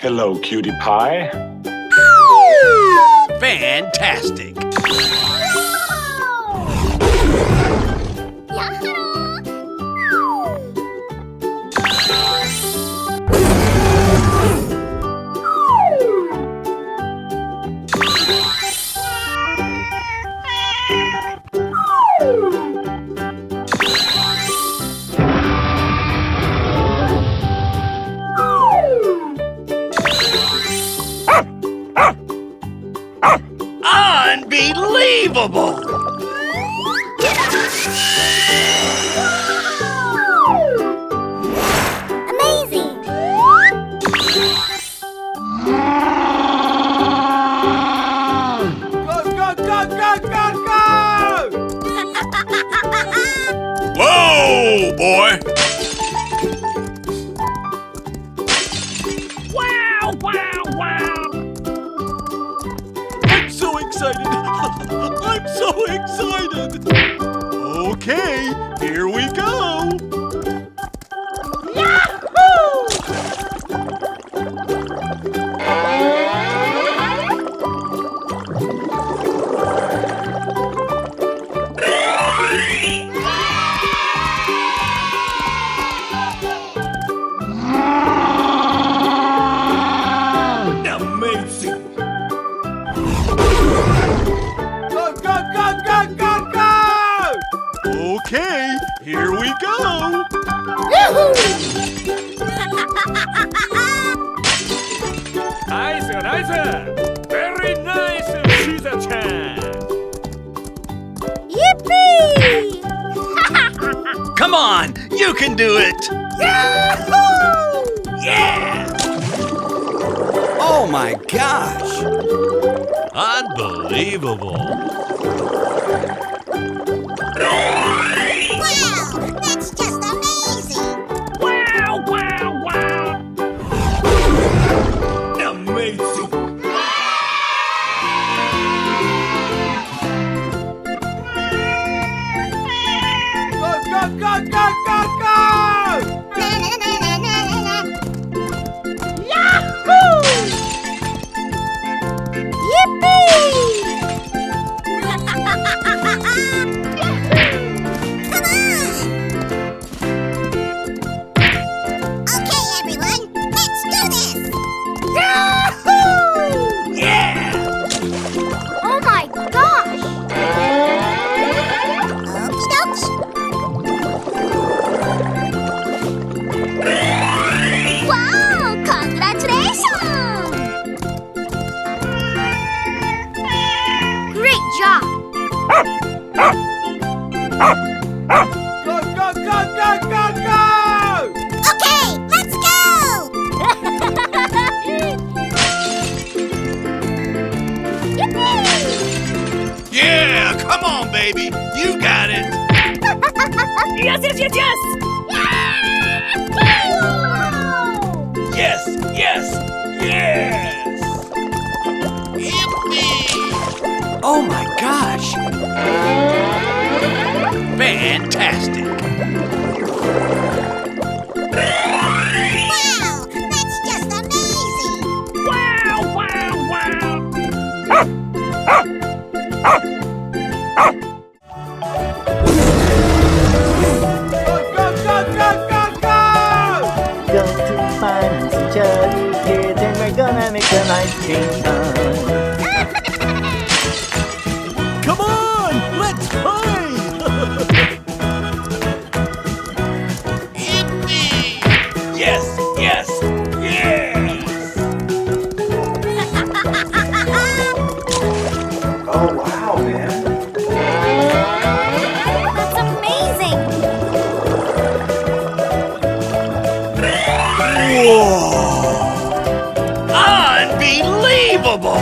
Hello, cutie pie. Fantastic! Unbelievable! Amazing! Go, go, go, go, go, go! Whoa, boy! Wow, wow, wow! I'm so excited! I'm so excited! Okay, here we go! Amazing! Go, go, go, go, go, go! Okay, here we go! Nice, nice! Very nice, Caesar-chan! Yippee! Come on, you can do it! Yahoo! Yeah! Oh my gosh! Unbelievable! Wow, that's just amazing! Wow, wow, wow! Amazing! Go, go, go, go, go, go! Yahoo! Yippee! Come on! Okay, everyone, let's do this! Yahoo! Yeah! Oh my gosh! Okie dokie! Wow! Congratulations! Great job! Go, go, go, go, go, go! Okay, let's go! Yippee! Yeah! Come on, baby! You got it! Yes, yes, yes, yes! Yes! Yes! Yes! Yippee! Oh my gosh! Fantastic! Wow, that's just amazing! Wow, wow, wow! Go, go, go, go, go, go! Go to find some cherry kids and we're gonna make a nice green sun. Come on, let's play! Yippee! Yes! Yes! Yes! Oh, wow, man. That's amazing! Whoa! Unbelievable!